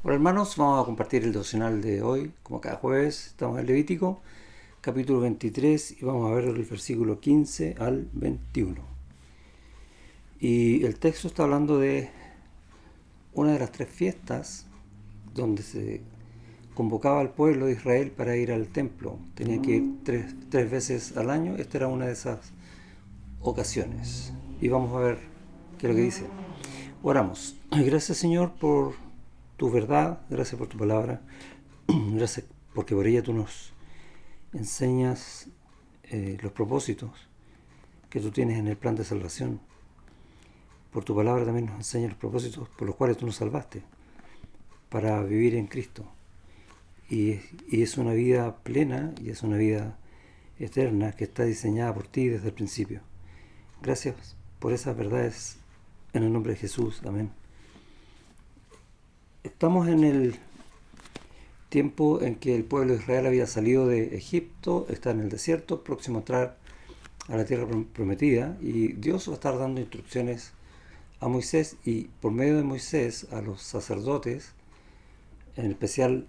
Hola hermanos, vamos a compartir el devocional de hoy. Como cada jueves, estamos en Levítico, capítulo 23, y vamos a ver el versículo 15 al 21. Y el texto está hablando de una de las tres fiestas donde se convocaba al pueblo de Israel para ir al templo. Tenían que ir tres veces al año. Esta era una de esas ocasiones. Y vamos a ver qué es lo que dice. Oramos. Gracias, Señor, por tu verdad. Gracias por tu palabra. Gracias porque por ella tú nos enseñas los propósitos que tú tienes en el plan de salvación. Por tu palabra también nos enseñas los propósitos por los cuales tú nos salvaste para vivir en Cristo. Y es una vida plena y es una vida eterna que está diseñada por ti desde el principio. Gracias por esas verdades en el nombre de Jesús. Amén. Estamos en el tiempo en que el pueblo de Israel había salido de Egipto, está en el desierto, próximo a entrar a la tierra prometida, y Dios va a estar dando instrucciones a Moisés y por medio de Moisés a los sacerdotes, en especial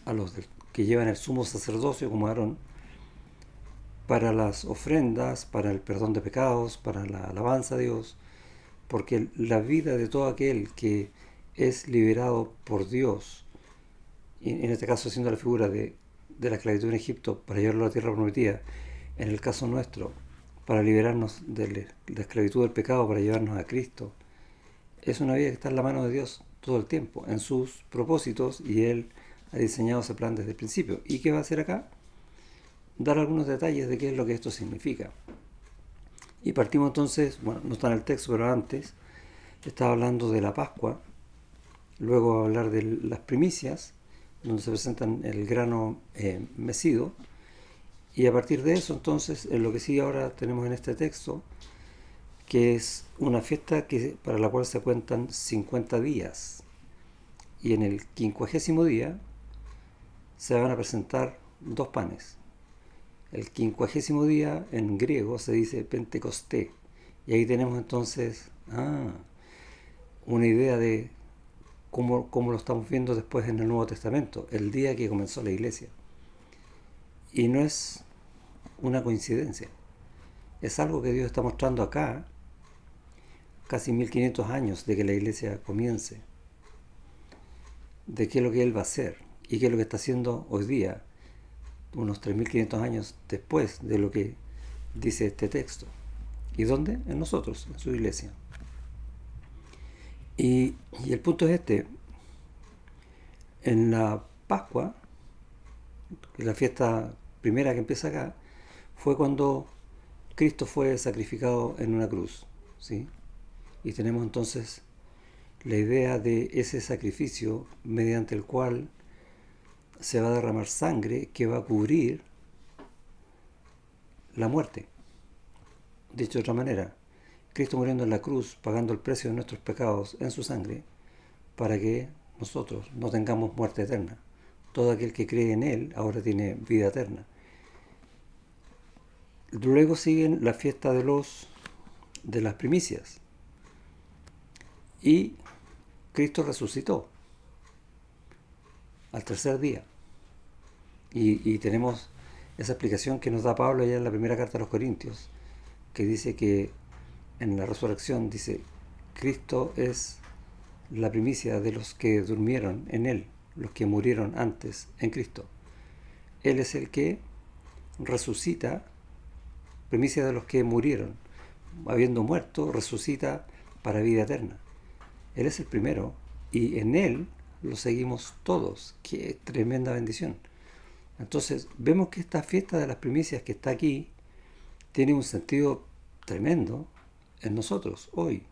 a los que llevan el sumo sacerdocio como Aarón, para las ofrendas, para el perdón de pecados, para la alabanza a Dios, porque la vida de todo aquel que es liberado por Dios, y en este caso siendo la figura de la esclavitud en Egipto para llevarlo a la tierra prometida, en el caso nuestro, para liberarnos de la esclavitud del pecado, para llevarnos a Cristo, es una vida que está en la mano de Dios todo el tiempo, en sus propósitos, y Él ha diseñado ese plan desde el principio. ¿Y qué va a hacer acá? Dar algunos detalles de qué es lo que esto significa. Y partimos entonces, bueno, no está en el texto, pero antes estaba hablando de la Pascua, luego va a hablar de las primicias, donde se presentan el grano mecido, y a partir de eso entonces, en lo que sí ahora tenemos en este texto, que es una fiesta para la cual se cuentan 50 días, y en el 50º día se van a presentar dos panes. El 50º día en griego se dice Pentecostés, y ahí tenemos entonces una idea de cómo lo estamos viendo después en el Nuevo Testamento, el día que comenzó la iglesia. Y no es una coincidencia, es algo que Dios está mostrando acá, casi 1500 años de que la iglesia comience, de qué es lo que Él va a hacer y qué es lo que está haciendo hoy día, unos 3500 años después de lo que dice este texto. ¿Y dónde? En nosotros, en su iglesia. Y el punto es este: en la Pascua, la fiesta primera que empieza acá, fue cuando Cristo fue sacrificado en una cruz, ¿sí? Y tenemos entonces la idea de ese sacrificio mediante el cual se va a derramar sangre que va a cubrir la muerte. Dicho de otra manera, Cristo muriendo en la cruz, pagando el precio de nuestros pecados en su sangre, para que nosotros no tengamos muerte eterna. Todo aquel que cree en Él ahora tiene vida eterna. Luego siguen la fiesta de las primicias. Y Cristo resucitó al tercer día. Y tenemos esa explicación que nos da Pablo allá en la primera carta a los Corintios, que dice que en la resurrección dice, Cristo es la primicia de los que durmieron en Él, los que murieron antes en Cristo. Él es el que resucita, primicia de los que murieron, habiendo muerto, resucita para vida eterna. Él es el primero y en Él lo seguimos todos. ¡Qué tremenda bendición! Entonces vemos que esta fiesta de las primicias que está aquí tiene un sentido tremendo en nosotros hoy.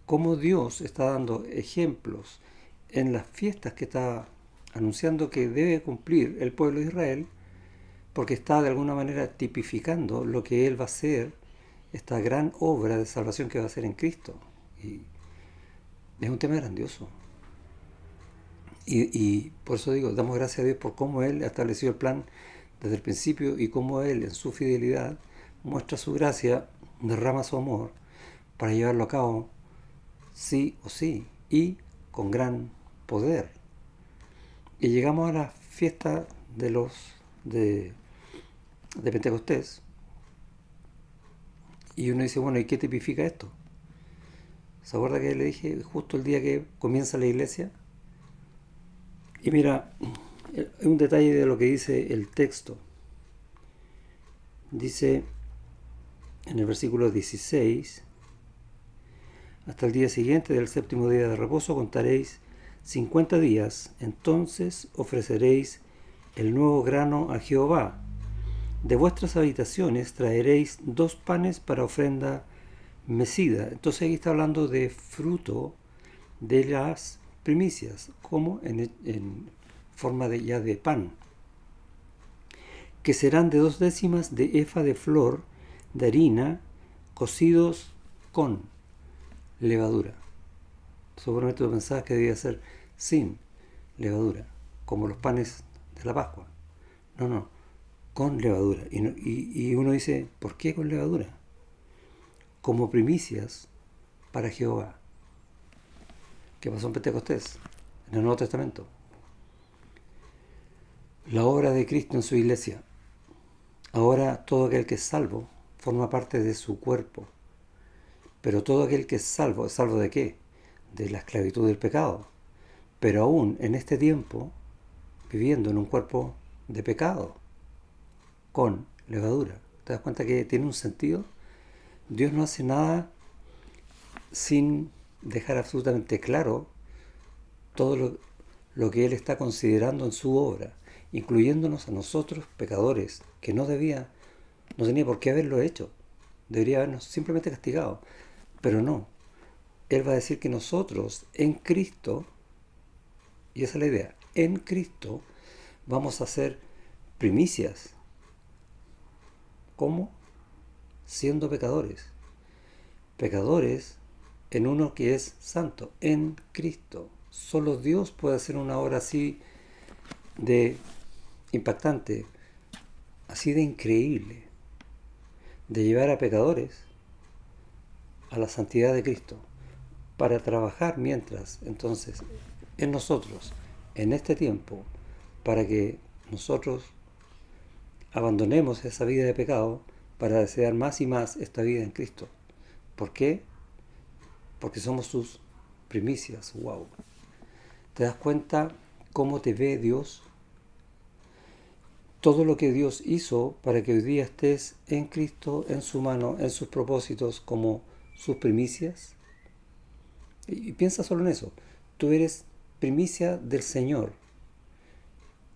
Cómo Dios está dando ejemplos en las fiestas que está anunciando que debe cumplir el pueblo de Israel, porque está de alguna manera tipificando lo que Él va a hacer, esta gran obra de salvación que va a hacer en Cristo. Y es un tema grandioso. Y por eso digo, damos gracias a Dios por cómo Él estableció el plan desde el principio y cómo Él, en su fidelidad, muestra su gracia, derrama su amor para llevarlo a cabo sí o sí y con gran poder. Y llegamos a la fiesta de Pentecostés, y uno dice, bueno, ¿y qué tipifica esto? ¿Se acuerda que le dije justo el día que comienza la iglesia? Y mira, un detalle de lo que dice el texto. Dice en el versículo 16, hasta el día siguiente del séptimo día de reposo contaréis 50 días, entonces ofreceréis el nuevo grano a Jehová. De vuestras habitaciones traeréis 2 panes para ofrenda mecida. Entonces aquí está hablando de fruto de las primicias, como en forma de pan, que serán de 2 décimas de efa de flor de harina, cocidos con levadura. Seguramente tú pensabas que debía ser sin levadura, como los panes de la Pascua. No, con levadura. Y uno dice, ¿por qué con levadura? Como primicias para Jehová. ¿Qué pasó en Pentecostés? En el Nuevo Testamento. La obra de Cristo en su iglesia. Ahora todo aquel que es salvo forma parte de su cuerpo. Pero todo aquel que ¿es salvo de qué? De la esclavitud del pecado. Pero aún en este tiempo, viviendo en un cuerpo de pecado, con levadura. ¿Te das cuenta que tiene un sentido? Dios no hace nada sin dejar absolutamente claro todo lo que Él está considerando en su obra, incluyéndonos a nosotros, pecadores, que no tenía por qué haberlo hecho. Debería habernos simplemente castigado. Pero no. Él va a decir que nosotros, en Cristo, y esa es la idea, en Cristo vamos a ser primicias. ¿Cómo? Siendo pecadores. Pecadores en uno que es santo, en Cristo. Solo Dios puede hacer una obra así de impactante, así de increíble, de llevar a pecadores a la santidad de Cristo, para trabajar mientras, entonces, en nosotros, en este tiempo, para que nosotros abandonemos esa vida de pecado para desear más y más esta vida en Cristo. ¿Por qué? Porque somos sus primicias. ¡Wow! ¿Te das cuenta cómo te ve Dios? Todo lo que Dios hizo para que hoy día estés en Cristo, en su mano, en sus propósitos, como sus primicias. Y piensa solo en eso. Tú eres primicia del Señor.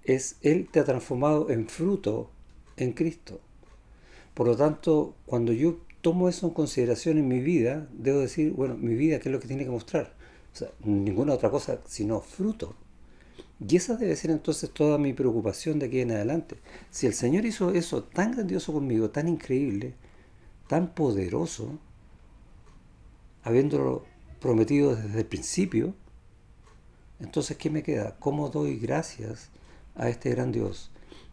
Él te ha transformado en fruto en Cristo. Por lo tanto, cuando yo tomo eso en consideración en mi vida, debo decir, bueno, mi vida, ¿qué es lo que tiene que mostrar? O sea, ninguna otra cosa sino fruto. Y esa debe ser entonces toda mi preocupación de aquí en adelante. Si el Señor hizo eso tan grandioso conmigo, tan increíble, tan poderoso, habiéndolo prometido desde el principio, entonces ¿qué me queda? ¿Cómo doy gracias a este gran Dios?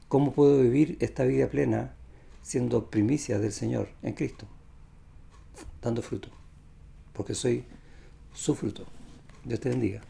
¿Cómo puedo vivir esta vida plena siendo primicia del Señor en Cristo? Dando fruto, porque soy su fruto. Dios te bendiga.